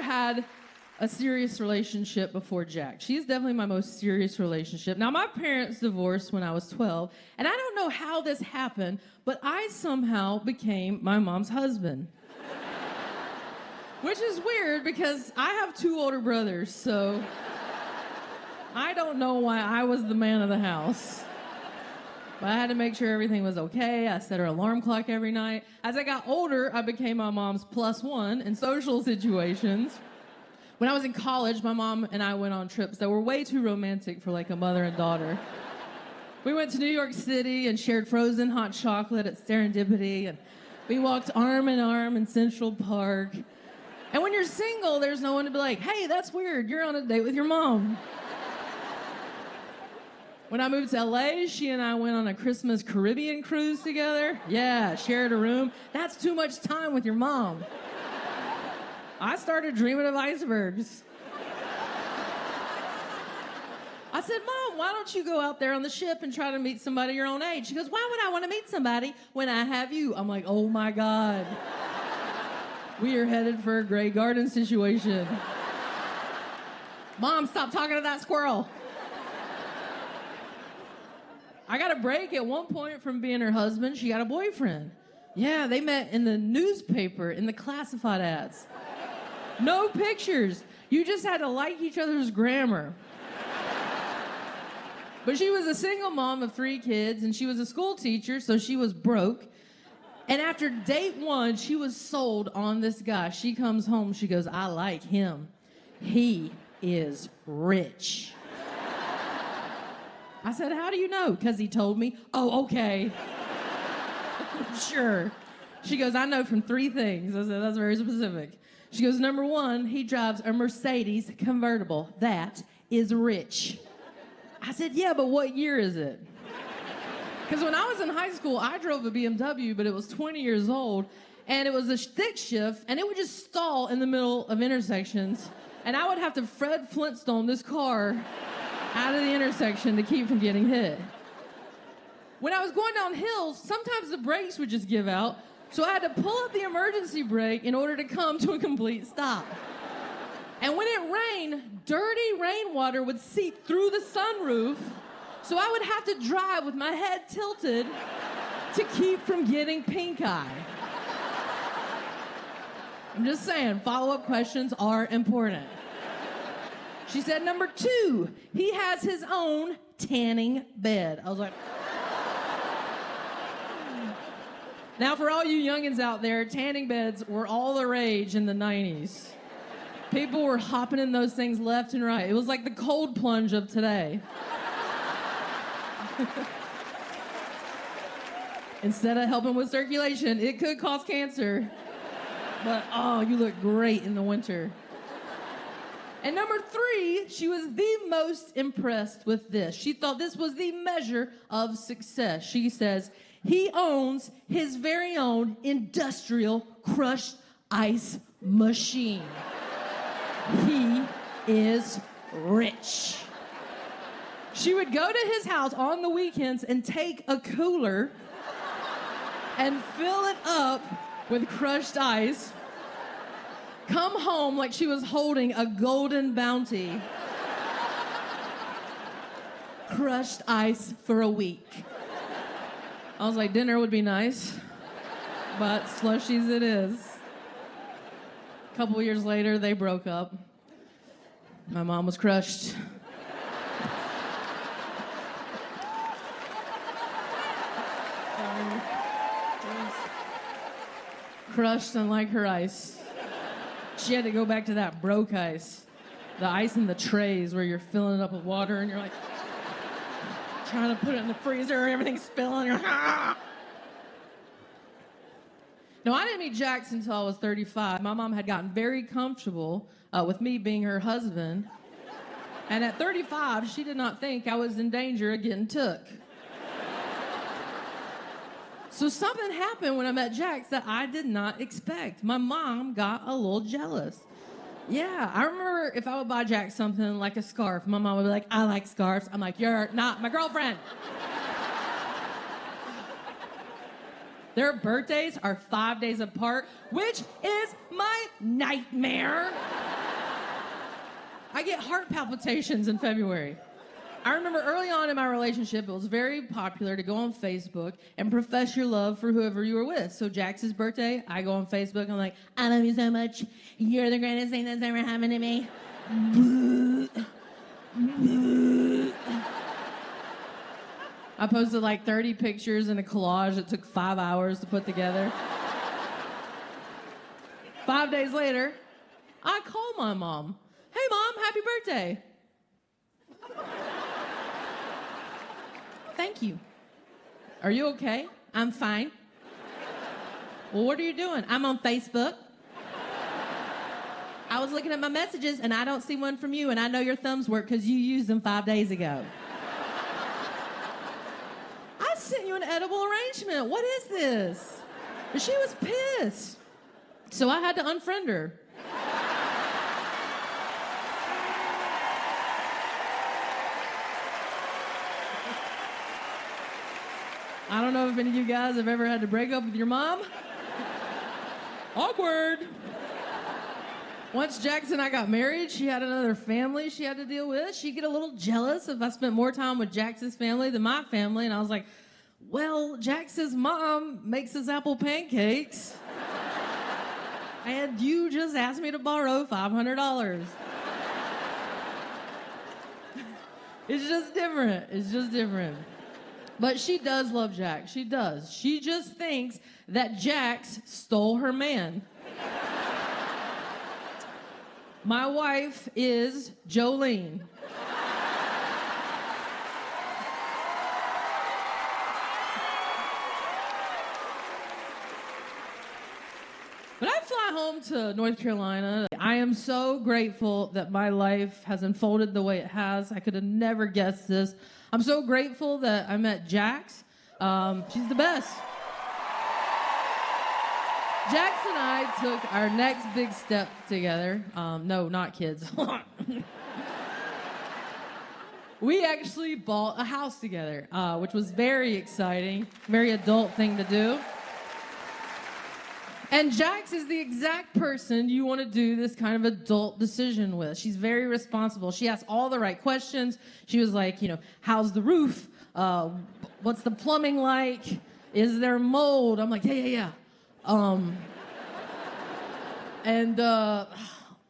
never had a serious relationship before Jack. She's definitely my most serious relationship. Now, my parents divorced when I was 12, and I don't know how this happened, but I somehow became my mom's husband. Which is weird because I have 2 older brothers, so I don't know why I was the man of the house. But I had to make sure everything was okay. I set her alarm clock every night. As I got older, I became my mom's +1 in social situations. When I was in college, my mom and I went on trips that were way too romantic for like a mother and daughter. We went to New York City and shared frozen hot chocolate at Serendipity, and we walked arm in arm in Central Park. And when you're single, there's no one to be like, hey, that's weird, you're on a date with your mom. When I moved to LA, she and I went on a Christmas Caribbean cruise together. Yeah, shared a room. That's too much time with your mom. I started dreaming of icebergs. I said, Mom, why don't you go out there on the ship and try to meet somebody your own age? She goes, why would I want to meet somebody when I have you? I'm like, oh my God. We are headed for a Grey Garden situation. Mom, stop talking to that squirrel. I got a break at one point from being her husband. She got a boyfriend. Yeah, they met in the newspaper, in the classified ads. No pictures. You just had to like each other's grammar. But she was a single mom of 3 kids, and she was a school teacher, so she was broke. And after date 1, she was sold on this guy. She comes home, she goes, I like him. He is rich. I said, how do you know? Because he told me. Oh, okay. Sure. She goes, I know from 3 things. I said, that's very specific. She goes, number 1, he drives a Mercedes convertible. That is rich. I said, yeah, but what year is it? Because when I was in high school, I drove a BMW, but it was 20 years old, and it was a stick shift, and it would just stall in the middle of intersections, and I would have to Fred Flintstone this car out of the intersection to keep from getting hit. When I was going down hills, sometimes the brakes would just give out, so I had to pull up the emergency brake in order to come to a complete stop. And when it rained, dirty rainwater would seep through the sunroof, so I would have to drive with my head tilted to keep from getting pink eye. I'm just saying, follow-up questions are important. She said, number 2, he has his own tanning bed. I was like... Now, for all you youngins out there, tanning beds were all the rage in the 90s. People were hopping in those things left and right. It was like the cold plunge of today. Instead of helping with circulation, it could cause cancer. But, oh, you look great in the winter. And number 3, she was the most impressed with this. She thought this was the measure of success. She says, he owns his very own industrial crushed ice machine. He is rich. She would go to his house on the weekends and take a cooler and fill it up with crushed ice, come home like she was holding a golden bounty, crushed ice for a week. I was like, dinner would be nice, but slushies it is. A couple years later, they broke up. My mom was crushed. Crushed unlike her ice. She had to go back to that broke ice. The ice in the trays where you're filling it up with water and you're like trying to put it in the freezer and everything's spilling. You're like, ah! No, I didn't meet Jax until I was 35. My mom had gotten very comfortable with me being her husband. And at 35, she did not think I was in danger of getting took. So something happened when I met Jax that I did not expect. My mom got a little jealous. Yeah, I remember if I would buy Jax something like a scarf, my mom would be like, I like scarves. I'm like, you're not my girlfriend. Their birthdays are 5 days apart, which is my nightmare. I get heart palpitations in February. I remember early on in my relationship, it was very popular to go on Facebook and profess your love for whoever you were with. So Jax's birthday, I go on Facebook, I'm like, I love you so much. You're the greatest thing that's ever happened to me. I posted like 30 pictures in a collage that took 5 hours to put together. 5 days later, I call my mom. Hey, Mom, happy birthday. Thank you. Are you okay? I'm fine. Well, what are you doing? I'm on Facebook. I was looking at my messages, and I don't see one from you, and I know your thumbs work because you used them 5 days ago. I sent you an edible arrangement. What is this? But she was pissed. So I had to unfriend her. I don't know if any of you guys have ever had to break up with your mom. Awkward. Once Jax and I got married, she had another family she had to deal with. She'd get a little jealous if I spent more time with Jax's family than my family. And I was like, well, Jax's mom makes us apple pancakes. And you just asked me to borrow $500. It's just different. It's just different. But she does love Jax. She does. She just thinks that Jax stole her man. My wife is Jolene. When I fly home to North Carolina, I am so grateful that my life has unfolded the way it has. I could have never guessed this. I'm so grateful that I met Jax. She's the best. Jax and I took our next big step together. No, not kids. We actually bought a house together, which was very exciting, very adult thing to do. And Jax is the exact person you want to do this kind of adult decision with. She's very responsible. She asks all the right questions. She was like, how's the roof? What's the plumbing like? Is there mold? I'm like, yeah. Are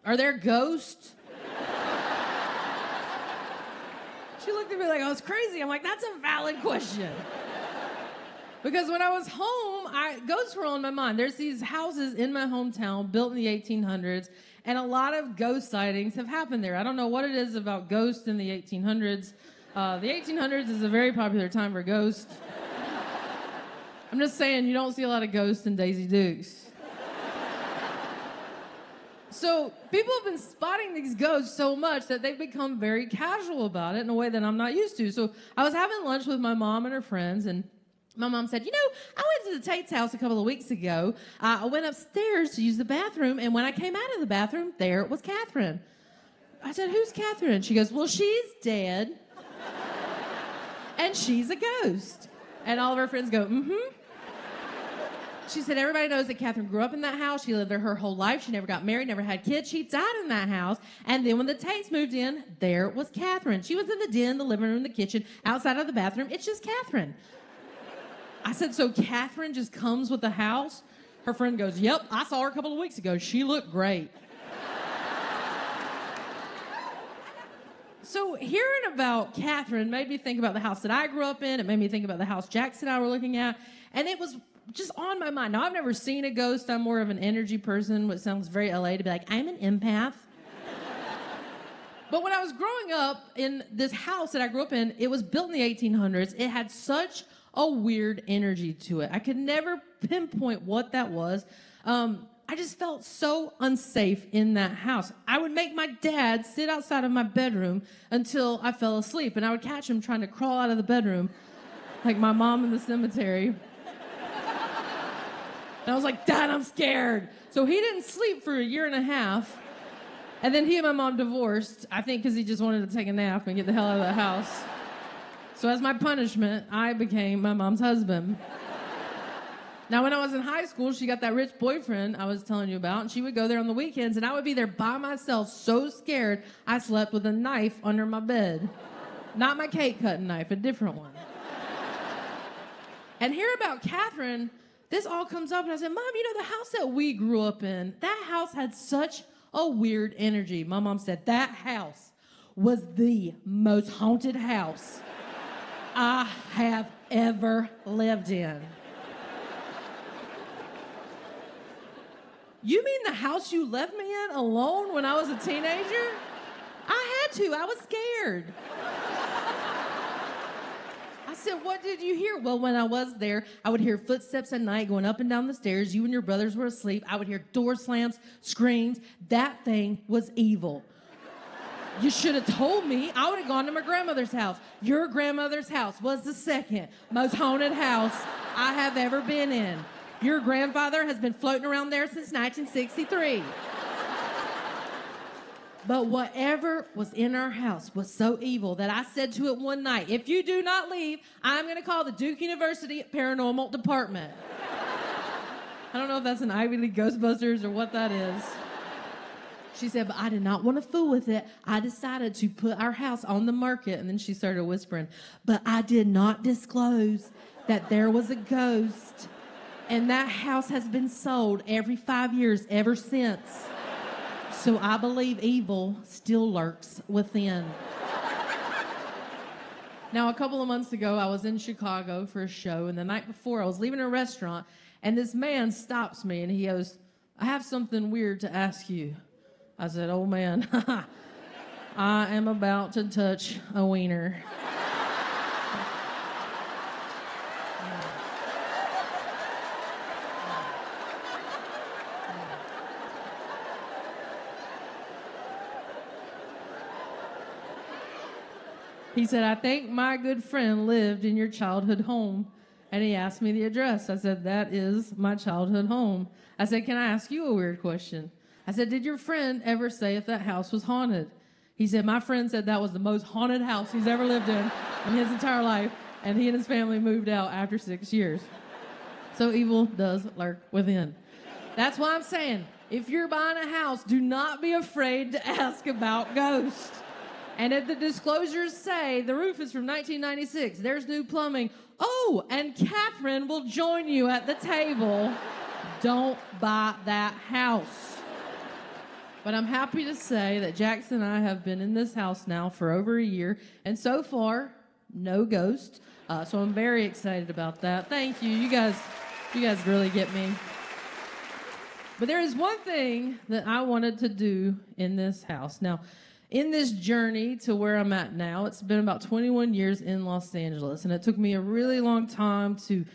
there ghosts? She looked at me like I was crazy. I'm like, that's a valid question. Because when I was home, ghosts were on my mind. There's these houses in my hometown built in the 1800s, and a lot of ghost sightings have happened there. I don't know what it is about ghosts in the 1800s. The 1800s is a very popular time for ghosts. I'm just saying, you don't see a lot of ghosts in Daisy Dukes. So people have been spotting these ghosts so much that they've become very casual about it in a way that I'm not used to. So I was having lunch with my mom and her friends, and my mom said, I went to the Tate's house a couple of weeks ago. I went upstairs to use the bathroom, and when I came out of the bathroom, there was Catherine. I said, who's Catherine? She goes, well, she's dead, and she's a ghost. And all of her friends go, mm-hmm. She said, everybody knows that Catherine grew up in that house. She lived there her whole life. She never got married, never had kids. She died in that house. And then when the Tates moved in, there was Catherine. She was in the den, the living room, the kitchen, outside of the bathroom. It's just Catherine. I said, so Catherine just comes with the house? Her friend goes, yep, I saw her a couple of weeks ago. She looked great. So hearing about Catherine made me think about the house that I grew up in. It made me think about the house Jax and I were looking at. And it was just on my mind. Now, I've never seen a ghost. I'm more of an energy person, which sounds very LA to be like, I'm an empath. But when I was growing up in this house that I grew up in, it was built in the 1800s. It had such a weird energy to it. I could never pinpoint what that was. I just felt so unsafe in that house. I would make my dad sit outside of my bedroom until I fell asleep, and I would catch him trying to crawl out of the bedroom like my mom in the cemetery. And I was like, Dad, I'm scared. So he didn't sleep for 1.5 years. And then he and my mom divorced, I think because he just wanted to take a nap and get the hell out of the house. So as my punishment, I became my mom's husband. Now, when I was in high school, she got that rich boyfriend I was telling you about, and she would go there on the weekends, and I would be there by myself, so scared I slept with a knife under my bed. Not my cake-cutting knife, a different one. And hear about Catherine, this all comes up, and I said, Mom, you know, the house that we grew up in, that house had such a weird energy. My mom said, that house was the most haunted house I have ever lived in. You mean the house you left me in alone when I was a teenager? I had to. I was scared. I said, what did you hear? Well, when I was there, I would hear footsteps at night going up and down the stairs. You and your brothers were asleep. I would hear door slams, screams. That thing was evil. You should have told me. I would have gone to my grandmother's house. Your grandmother's house was the second most haunted house I have ever been in. Your grandfather has been floating around there since 1963. But whatever was in our house was so evil that I said to it one night, if you do not leave, I'm going to call the Duke University Paranormal Department. I don't know if that's an Ivy League Ghostbusters or what that is. She said, but I did not want to fool with it. I decided to put our house on the market. And then she started whispering, but I did not disclose that there was a ghost. And that house has been sold every 5 years ever since. So I believe evil still lurks within. Now, a couple of months ago, I was in Chicago for a show, and the night before, I was leaving a restaurant, and this man stops me, and he goes, I have something weird to ask you. I said, oh, man, I am about to touch a wiener. He said, I think my good friend lived in your childhood home. And he asked me the address. I said, that is my childhood home. I said, can I ask you a weird question? I said, did your friend ever say if that house was haunted? He said, my friend said that was the most haunted house he's ever lived in his entire life. And he and his family moved out after 6 years. So evil does lurk within. That's why I'm saying, if you're buying a house, do not be afraid to ask about ghosts. And if the disclosures say the roof is from 1996, there's new plumbing, oh, and Catherine will join you at the table, don't buy that house. But I'm happy to say that Jackson and I have been in this house now for over a year, and so far, no ghost. So I'm very excited about that. Thank you. You guys really get me. But there is one thing that I wanted to do in this house. Now, in this journey to where I'm at now, it's been about 21 years in Los Angeles, and it took me a really long time to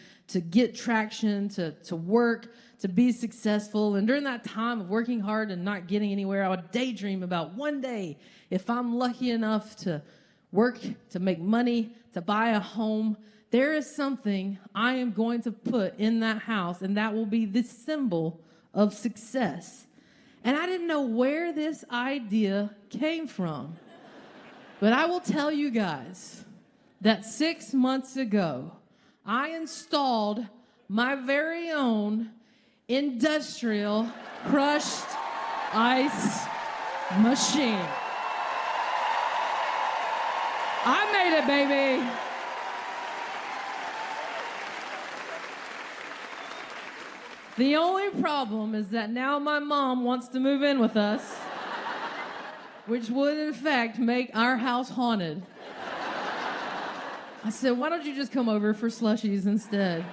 get traction, to work, to be successful. And during that time of working hard and not getting anywhere, I would daydream about one day, if I'm lucky enough to work, to make money, to buy a home, there is something I am going to put in that house, and that will be the symbol of success. And I didn't know where this idea came from. But I will tell you guys that 6 months ago, I installed my very own industrial crushed ice machine. I made it, baby. The only problem is that now my mom wants to move in with us, which would, in fact, make our house haunted. I said, why don't you just come over for slushies instead?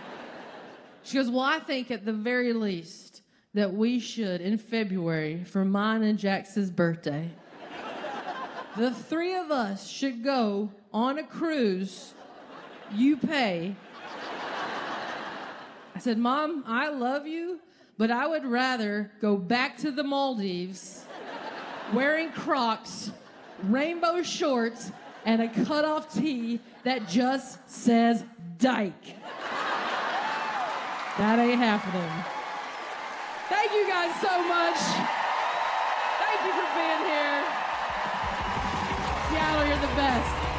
She goes, well, I think at the very least that we should, in February, for mine and Jax's birthday, the three of us should go on a cruise. You pay. I said, Mom, I love you, but I would rather go back to the Maldives wearing Crocs, rainbow shorts, and a cutoff tee that just says dyke. That ain't happening. Thank you guys so much. Thank you for being here. Seattle, you're the best.